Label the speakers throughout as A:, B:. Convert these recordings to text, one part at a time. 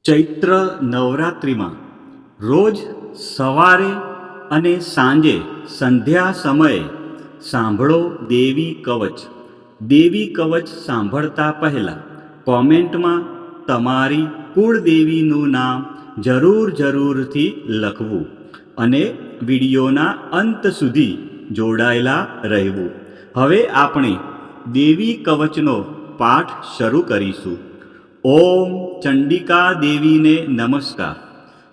A: ચૈત્ર નવરાત્રિમાં રોજ સવારે અને સાંજે સંધ્યા સમયે સાંભળો દેવી કવચ. દેવી કવચ સાંભળતા પહેલાં કોમેન્ટમાં તમારી કુળદેવીનું નામ જરૂરથી લખવું અને વિડીયોના અંત સુધી જોડાયેલા રહેવું. હવે આપણે દેવી કવચનો પાઠ શરૂ કરીશું. ઓમ ચંડિકા દેવીને નમસ્કાર.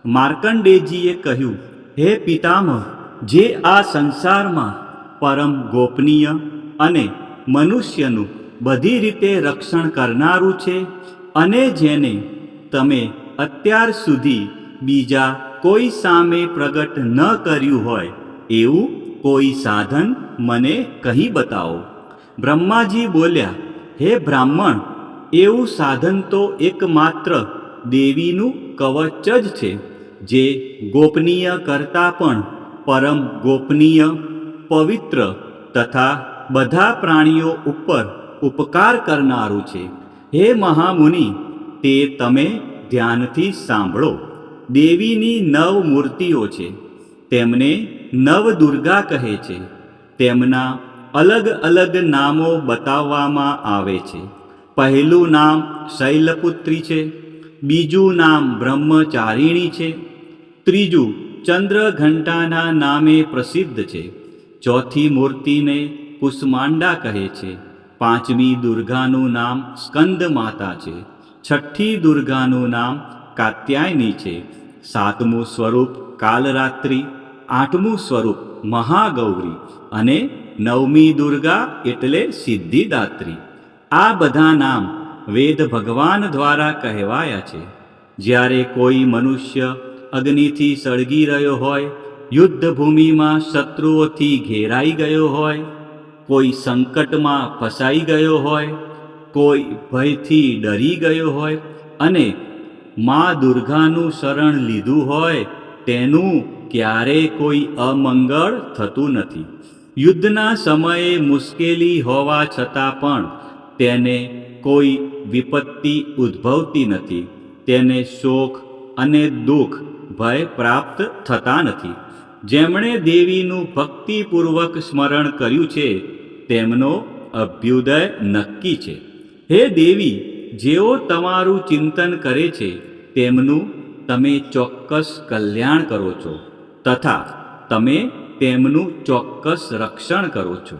A: માર્કંડેયજીએ કહ્યું, હે પિતામહ, જે આ સંસારમાં પરમ ગોપનીય અને મનુષ્યનું બધી રીતે રક્ષણ કરનારું છે અને જેને તમે અત્યાર સુધી બીજા કોઈ સામે પ્રગટ ન કર્યું હોય એવું કોઈ સાધન મને કહી બતાવો. બ્રહ્માજી બોલ્યા, હે બ્રાહ્મણ, એવું સાધન તો એકમાત્ર દેવીનું કવચ જ છે, જે ગોપનીય કરતાં પણ પરમ ગોપનીય, પવિત્ર તથા બધા પ્રાણીઓ ઉપર ઉપકાર કરનારું છે. હે મહામુનિ, તે તમે ધ્યાનથી સાંભળો. દેવીની 9 મૂર્તિઓ છે. તેમને નવદુર્ગા કહે છે. તેમના અલગ અલગ નામો બતાવવામાં આવે છે. પહેલું નામ શૈલપુત્રી છે, બીજું નામ બ્રહ્મચારિણી છે, ત્રીજું ચંદ્રઘંટાના નામે પ્રસિદ્ધ છે, ચોથી મૂર્તિને કુષ્માંડા કહે છે, પાંચમી દુર્ગાનું નામ સ્કંદ માતા છે, છઠ્ઠી દુર્ગાનું નામ કાત્યાયની છે, સાતમું સ્વરૂપ કાલરાત્રિ, આઠમું સ્વરૂપ મહાગૌરી અને નવમી દુર્ગા એટલે સિદ્ધિદાત્રી. આ બધા નામ વેદ ભગવાન દ્વારા કહેવાયા છે. જ્યારે કોઈ મનુષ્ય અગ્નિથી સળગી રહ્યો હોય, યુદ્ધભૂમિમાં શત્રુઓથી ઘેરાઈ ગયો હોય, કોઈ સંકટમાં ફસાઈ ગયો હોય, કોઈ ભયથી ડરી ગયો હોય અને મા દુર્ગાનું શરણ લીધું હોય, તેનું ક્યારેય કોઈ અમંગળ થતું નથી. યુદ્ધના સમયે મુશ્કેલી હોવા છતાં પણ તેને કોઈ વિપત્તિ ઉદ્ભવતી નથી. તેને શોક અને દુઃખ ભય પ્રાપ્ત થતા નથી. જેમણે દેવીનું ભક્તિપૂર્વક સ્મરણ કર્યું છે તેમનો અભ્યુદય નક્કી છે. હે દેવી, જેઓ તમારું ચિંતન કરે છે તેમનું તમે ચોક્કસ કલ્યાણ કરો છો તથા તમે તેમનું ચોક્કસ રક્ષણ કરો છો.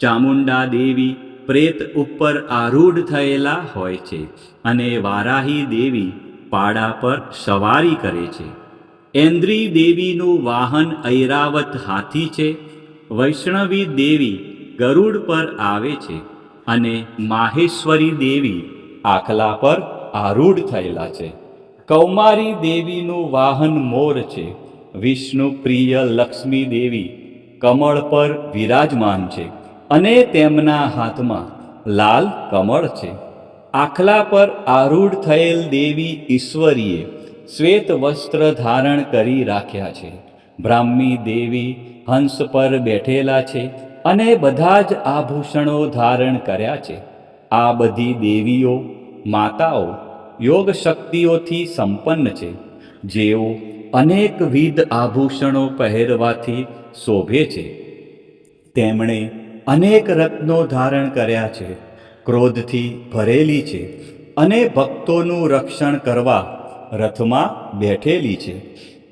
A: ચામુંડા દેવી પ્રેત ઉપર આરૂઢ થયેલા હોય છે અને વારાહી દેવી પાડા પર સવારી કરે છે. ઐન્દ્રી દેવીનું વાહન ઐરાવત હાથી છે. વૈષ્ણવી દેવી ગરુડ પર આવે છે અને માહેશ્વરી દેવી આખલા પર આરૂઢ થયેલા છે. કૌમારી દેવીનું વાહન મોર છે. વિષ્ણુ પ્રિય લક્ષ્મી દેવી કમળ પર વિરાજમાન છે અને તેમના હાથમાં લાલ કમળ છે. આખલા પર આરૂઢ થયેલ દેવી ઈશ્વરીએ શ્વેત વસ્ત્ર ધારણ કરી રાખ્યા છે. બ્રાહ્મી દેવી હંસ પર બેઠેલા છે અને બધા જ આભૂષણો ધારણ કર્યા છે. આ બધી દેવીઓ માતાઓ યોગ શક્તિઓથી સંપન્ન છે, જેઓ અનેકવિધ આભૂષણો પહેરવાથી શોભે છે. તેમણે અનેક રત્નો ધારણ કર્યા છે, ક્રોધથી ભરેલી છે અને ભક્તોનું રક્ષણ કરવા રથમાં બેઠેલી છે.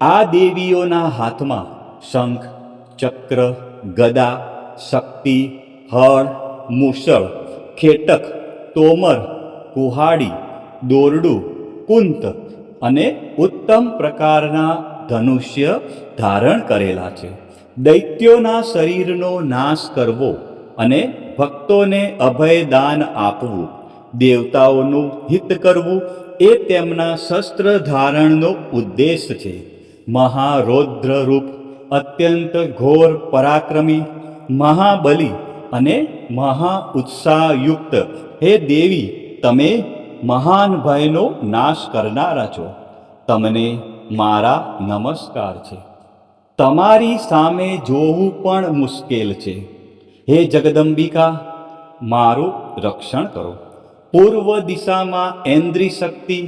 A: આ દેવીઓના હાથમાં શંખ, ચક્ર, ગદા, શક્તિ, હળ, મૂષળ, ખેટક, તોમર, કુહાડી, દોરડું, કુંત અને ઉત્તમ પ્રકારના ધનુષ્ય ધારણ કરેલા છે. દૈત્યોના શરીરનો નાશ કરવો અને ભક્તોને અભયદાન આપવું, દેવતાઓનું હિત કરવું એ તેમના શસ્ત્ર ધારણનો ઉદ્દેશ છે. મહારૌદ્ર રૂપ, અત્યંત ઘોર પરાક્રમી, મહાબલી અને મહા ઉત્સાહયુક્ત હે દેવી, તમે મહાન ભયનો નાશ કરનારા છો. તમને મારા નમસ્કાર છે. તમારી સામે જોવું પણ મુશ્કેલ છે. હે જગદંબિકા, મારું રક્ષણ કરો. પૂર્વ દિશામાં ઐન્દ્રી શક્તિ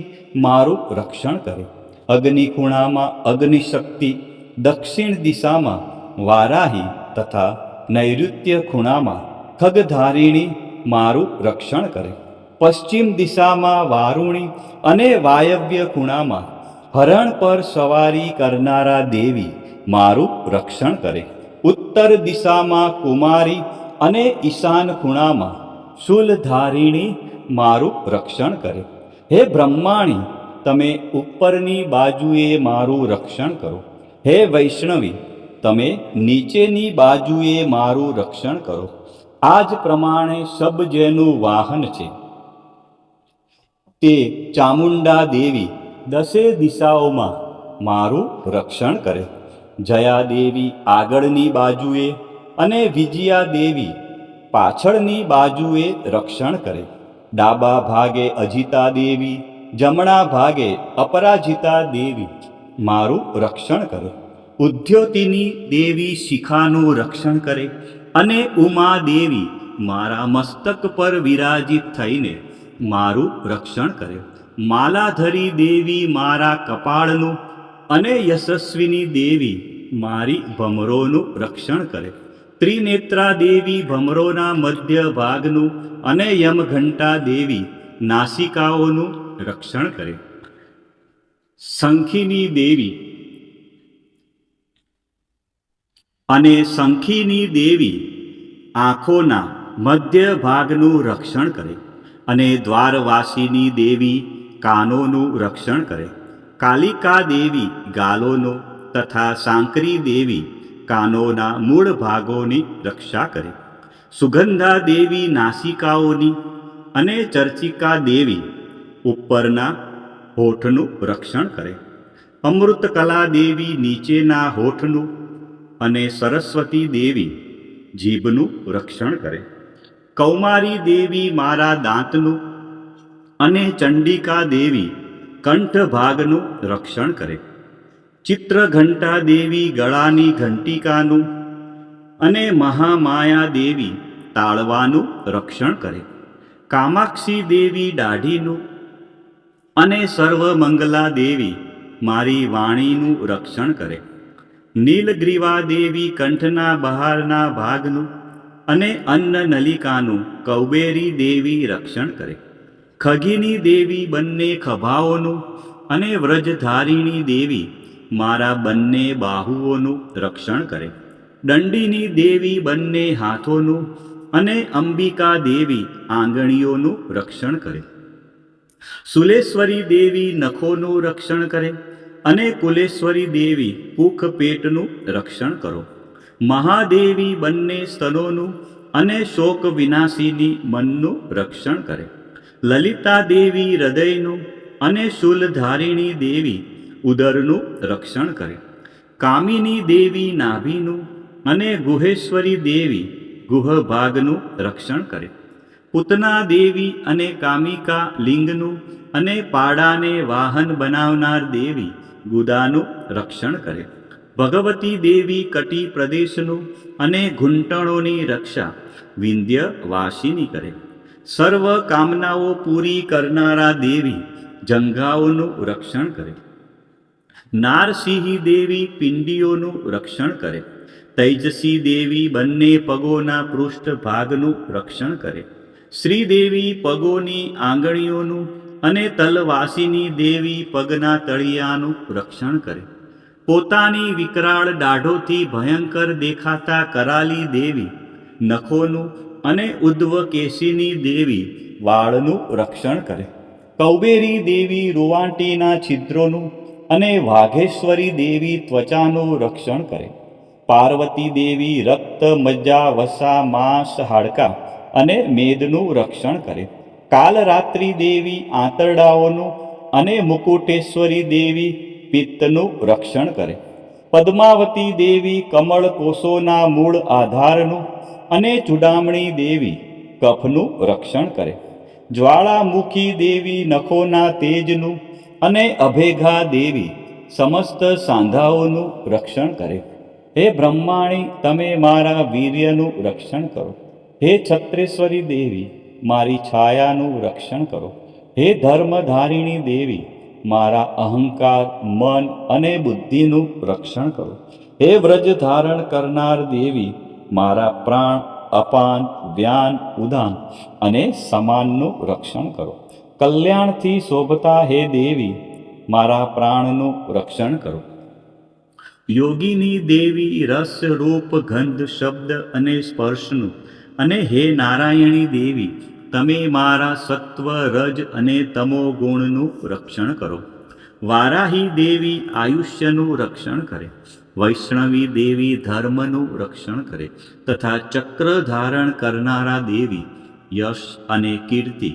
A: મારું રક્ષણ કરે. અગ્નિ ખૂણામાં અગ્નિશક્તિ, દક્ષિણ દિશામાં વારાહી તથા નૈઋત્ય ખૂણામાં ખગધારિણી મારું રક્ષણ કરે. પશ્ચિમ દિશામાં વારુણી અને વાયવ્ય ખૂણામાં હરણ પર સવારી કરનારા દેવી મારું રક્ષણ કરે. ઉત્તર દિશામાં કુમારી અને ઈશાન ખૂણામાં શૂલધારિણી મારું રક્ષણ કરે. હે બ્રહ્માણી, તમે ઉપરની બાજુએ મારું રક્ષણ કરો. હે વૈષ્ણવી, તમે નીચેની બાજુએ મારું રક્ષણ કરો. આ જ પ્રમાણે સબ જેનું વાહન છે તે ચામુંડા દેવી દસે દિશાઓમાં મારું રક્ષણ કરે. જયા દેવી આગળની બાજુએ અને વિજયા દેવી પાછળની બાજુએ રક્ષણ કરે. ડાબા ભાગે અજિતા દેવી, જમણા ભાગે અપરાજિતા દેવી મારું રક્ષણ કરે. ઉદ્યોતિની દેવી શિખાનું રક્ષણ કરે અને ઉમા દેવી મારા મસ્તક પર વિરાજિત થઈને મારું રક્ષણ કરે. માલાધરી દેવી મારા કપાળનું અને યશસ્વિની દેવી મારી ભમરોનું રક્ષણ કરે. ત્રિનેત્રા દેવી ભમરોના મધ્ય ભાગનું અને યમઘંટા દેવી નાસિકાઓનું રક્ષણ કરે. શંખિની દેવી અને શંખિની દેવી આંખોના મધ્ય ભાગનું રક્ષણ કરે અને દ્વારવાસીની દેવી કાનોનું રક્ષણ કરે. કાલિકા દેવી ગાલોનું તથા સાંકરી દેવી કાનોના મૂળ ભાગોની રક્ષા કરે. સુગંધા દેવી નાસિકાઓની અને ચર્ચિકા દેવી ઉપરના હોઠનું રક્ષણ કરે. અમૃતકલા દેવી નીચેના હોઠનું અને સરસ્વતી દેવી જીભનું રક્ષણ કરે. કૌમારી દેવી મારા દાંતનું અને ચંડિકા દેવી કંઠ ભાગનું રક્ષણ કરે. ચિત્રઘંટા દેવી ગળાની ઘંટિકાનું અને મહામાયા દેવી તાળવાનું રક્ષણ કરે. કામાક્ષી દેવી દાઢીનું અને સર્વમંગલા દેવી મારી વાણીનું રક્ષણ કરે. નીલગ્રીવા દેવી કંઠના બહારના ભાગનું અને અન્ન નલિકાનું કૌબેરી દેવી રક્ષણ કરે. ખગીની દેવી બંને ખભાઓનું અને વ્રજધારિણી દેવી મારા બંને બાહુઓનું રક્ષણ કરે. દંડીની દેવી બંને હાથોનું અને અંબિકા દેવી આંગળીઓનું રક્ષણ કરે. સુલેશ્વરી દેવી નખોનું રક્ષણ કરે અને કુલેશ્વરી દેવી પુખ પેટનું રક્ષણ કરો. મહાદેવી બંને સ્તનોનું અને શોક વિનાશીની મનનું રક્ષણ કરે. લલિતા દેવી હૃદયનું અને શૂલધારિણી દેવી ઉદરનું રક્ષણ કરે. કામિની દેવી નાભીનું અને ગુહેશ્વરી દેવી ગુહ ભાગનું રક્ષણ કરે. પૂતના દેવી અને કામિકા લિંગનું અને પાડાને વાહન બનાવનાર દેવી ગુદાનું રક્ષણ કરે. ભગવતી દેવી કટી પ્રદેશનું અને ઘૂંટણોની રક્ષા વિંધ્યવાસિની કરે. સર્વ કામનાઓ પૂરી કરનારા દેવી જંઘાઓનું રક્ષણ કરે. નારસિંહી દેવી પિંડીઓનું રક્ષણ કરે. તૈજસી દેવી બંને પગોના પૃષ્ઠ ભાગનું રક્ષણ કરે. શ્રીદેવી પગોની આંગળીઓનું અને તલવાસીની દેવી પગના તળિયાનું રક્ષણ કરે. પોતાની વિકરાળ દાઢોથી ભયંકર દેખાતા કરાલી દેવી નખોનું અને ઉદ્ધવકેશીની દેવી વાળનું રક્ષણ કરે. કૌબેરી દેવી રૂવાંટીના છિદ્રોનું અને વાઘેશ્વરી દેવી ત્વચાનું રક્ષણ કરે. પાર્વતી દેવી રક્ત, મજ્જા, વસા, માંસ, હાડકાં અને મેદનું રક્ષણ કરે. કાલરાત્રિ દેવી આંતરડાઓનું અને મુકુટેશ્વરી દેવી પિત્તનું રક્ષણ કરે. પદ્માવતી દેવી કમળ કોષોના મૂળ આધારનું અને ચૂડામણી દેવી કફનું રક્ષણ કરે. જ્વાળામુખી દેવી નખોના તેજનું અને અભેઘા દેવી સમસ્ત સાંધાઓનું રક્ષણ કરે. હે બ્રહ્માણી, તમે મારા વીર્યનું રક્ષણ કરો. હે છત્રેશ્વરી દેવી, મારી છાયાનું રક્ષણ કરો. હે ધર્મધારિણી દેવી, મારા અહંકાર, મન અને બુદ્ધિનું રક્ષણ કરો. હે વ્રજ ધારણ કરનાર દેવી, મારા પ્રાણ, અપાન, વ્યાન, ઉદાન અને સમાનનું રક્ષણ કરો. કલ્યાણથી શોભતા હે દેવી, મારા પ્રાણનું રક્ષણ કરો. યોગીની દેવી, રસ, રૂપ, ગંધ, શબ્દ અને સ્પર્શનું, અને હે નારાયણી દેવી, તમે મારા સત્વ, રજ અને તમો ગુણનું રક્ષણ કરો. વારાહી દેવી આયુષ્યનું રક્ષણ કરે. વૈષ્ણવી દેવી ધર્મનું રક્ષણ કરે. તથા ચક્ર ધારણ કરનારા દેવી યશ અને કીર્તિ,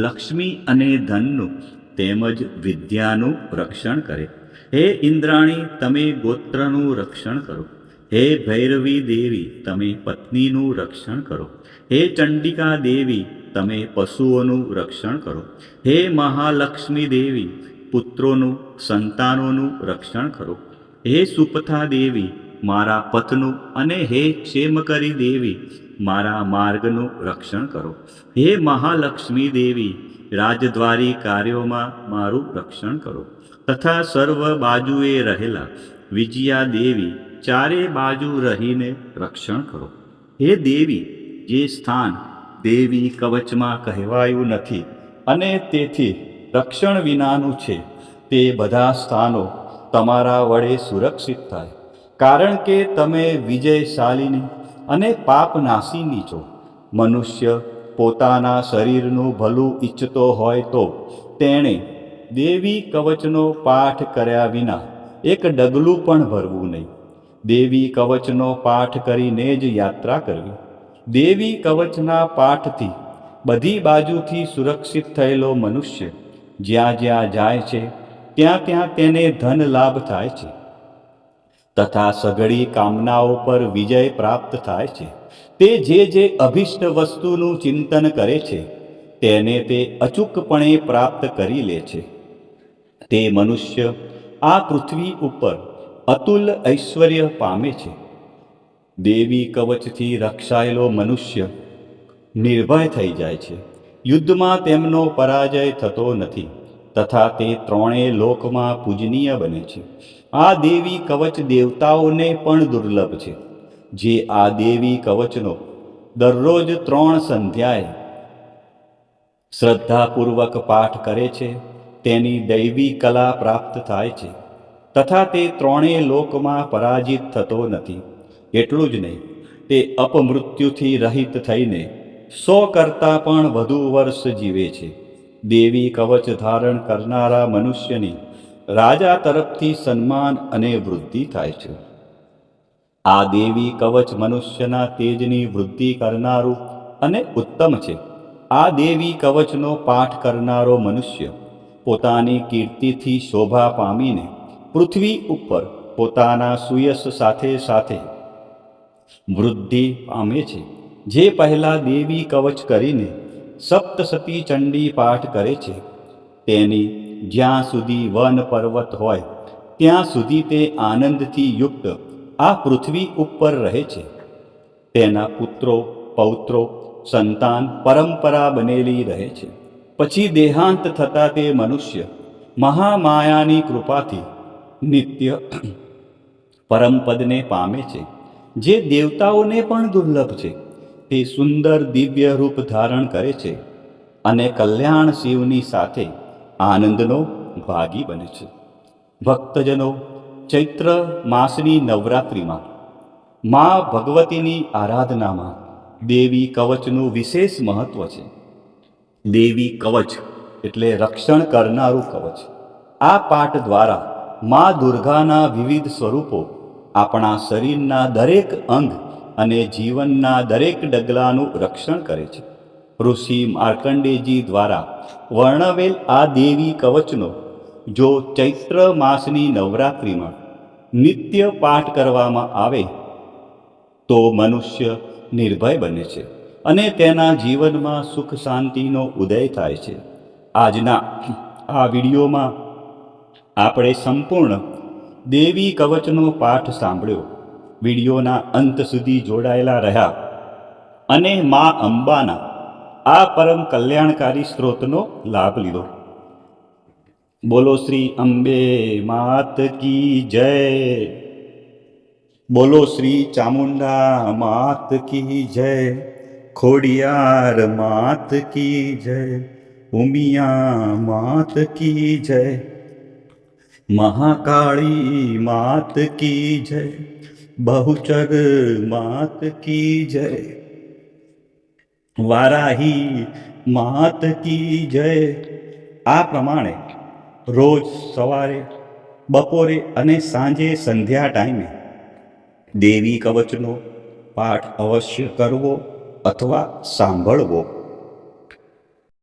A: લક્ષ્મી અને ધનનું તેમજ વિદ્યાનું રક્ષણ કરે. હે ઇન્દ્રાણી, તમે ગોત્રનું રક્ષણ કરો. હે ભૈરવી દેવી, તમે પત્નીનું રક્ષણ કરો. હે ચંડિકા દેવી, તમે પશુઓનું રક્ષણ કરો. હે મહાલક્ષ્મી દેવી, પુત્રોનું, સંતાનોનું રક્ષણ કરો. હે સુપથા દેવી, મારા પથનું, અને હે ક્ષેમકરી દેવી, મારા માર્ગનું રક્ષણ કરો. હે મહાલક્ષ્મી દેવી, રાજદ્વારી કાર્યોમાં મારું રક્ષણ કરો. તથા સર્વ બાજુએ રહેલા વિજયા દેવી, ચારે બાજુ રહીને રક્ષણ કરો. હે દેવી, જે સ્થાન દેવી કવચમાં કહેવાયું નથી અને તેથી રક્ષણ વિનાનું છે, તે બધા સ્થાનો તમારા વડે સુરક્ષિત થાય. કારણ કે તમે વિજયશાલિની અને પાપનાશીની છો. મનુષ્ય પોતાના શરીરનું ભલું ઈચ્છતો હોય તો તેણે દેવી કવચનો પાઠ કર્યા વિના એક ડગલું પણ ભરવું નહીં. દેવી કવચનો પાઠ કરીને જ યાત્રા કરવી. દેવી કવચના પાઠથી બધી બાજુથી સુરક્ષિત થયેલો મનુષ્ય જ્યાં જ્યાં જાય છે ત્યાં ત્યાં તેને ધન લાભ થાય છે તથા સઘળી કામનાઓ પર વિજય પ્રાપ્ત થાય છે. તે જે અભિષ્ટ વસ્તુનું ચિંતન કરે છે તેને તે અચૂકપણે પ્રાપ્ત કરી લે છે. તે મનુષ્ય આ પૃથ્વી ઉપર અતુલ ઐશ્વર્ય પામે છે. દેવી કવચથી રક્ષાયેલો મનુષ્ય નિર્ભય થઈ જાય છે. યુદ્ધમાં તેમનો પરાજય થતો નથી તથા તે ત્રણેય લોકમાં પૂજનીય બને છે. આ દેવી કવચ દેવતાઓને પણ દુર્લભ છે. જે આ દેવી કવચનો દરરોજ 3 સંધ્યાએ શ્રદ્ધાપૂર્વક પાઠ કરે છે તેની દૈવી કલા પ્રાપ્ત થાય છે તથા તે ત્રણેય લોકમાં પરાજિત થતો નથી. એટલું જ નહીં, તે અપમૃત્યુથી રહિત થઈને 100 કરતાં પણ વધુ વર્ષ જીવે છે. દેવી કવચ ધારણ કરનારા મનુષ્યની રાજા તરફથી સન્માન અને વૃદ્ધિ થાય છે. આ દેવી કવચ મનુષ્યના તેજની વૃદ્ધિ કરનારું અને ઉત્તમ છે. આ દેવી કવચનો પાઠ કરનારો મનુષ્ય પોતાની કીર્તિથી શોભા પામીને પૃથ્વી ઉપર પોતાના સુયશ સાથે સાથે વૃદ્ધિ પામે છે. જે પહેલા દેવી કવચ કરીને સપ્તસતી ચંડી પાઠ કરે છે તેની જ્યાં સુધી વન પર્વત હોય ત્યાં સુધી તે આનંદથી યુક્ત આ પૃથ્વી ઉપર રહે છે. તેના પુત્રો, પૌત્રો, સંતાન પરંપરા બનેલી રહે છે. પછી દેહાંત થતાં તે મનુષ્ય મહામાયાની કૃપાથી નિત્ય પરમપદને પામે છે. જે દેવતાઓને પણ દુર્લભ છે. તે સુંદર દિવ્ય રૂપ ધારણ કરે છે અને કલ્યાણ શિવની સાથે આનંદનો ભાગી બને છે. ભક્તજનો, ચૈત્ર માસની નવરાત્રિમાં મા ભગવતીની આરાધનામાં દેવી કવચનું વિશેષ મહત્વ છે. દેવી કવચ એટલે રક્ષણ કરનારું કવચ. આ પાઠ દ્વારા મા દુર્ગાના વિવિધ સ્વરૂપો આપણા શરીરના દરેક અંગ અને જીવનના દરેક ડગલાનું રક્ષણ કરે છે. ઋષિ માર્કંડેયજી દ્વારા વર્ણવેલ આ દેવી કવચનો જો ચૈત્ર માસની નવરાત્રિમાં નિત્ય પાઠ કરવામાં આવે તો મનુષ્ય નિર્ભય બને છે અને તેના જીવનમાં સુખ શાંતિનો ઉદય થાય છે. આજના આ વિડીયોમાં આપણે સંપૂર્ણ દેવી કવચનો પાઠ સાંભળ્યો. વિડીયોના અંત સુધી જોડાયેલા રહ્યા અને મા અંબાના આ પરમ કલ્યાણકારી સ્ત્રોતનો લાભ લીધો. બોલો શ્રી અંબે માત કી જય. બોલો શ્રી ચામુંડા માત કી જય. ખોડિયાર માત કી જય. ઉમિયા માત કી જય. મહાકાળી માત કી જય. બહુચર માત કી જય. વારાહી માત કી જય. આ પ્રમાણે રોજ સવારે, બપોરે અને સાંજે સંધ્યા ટાઈમે દેવી કવચનો પાઠ અવશ્ય કરવો અથવા સાંભળવો.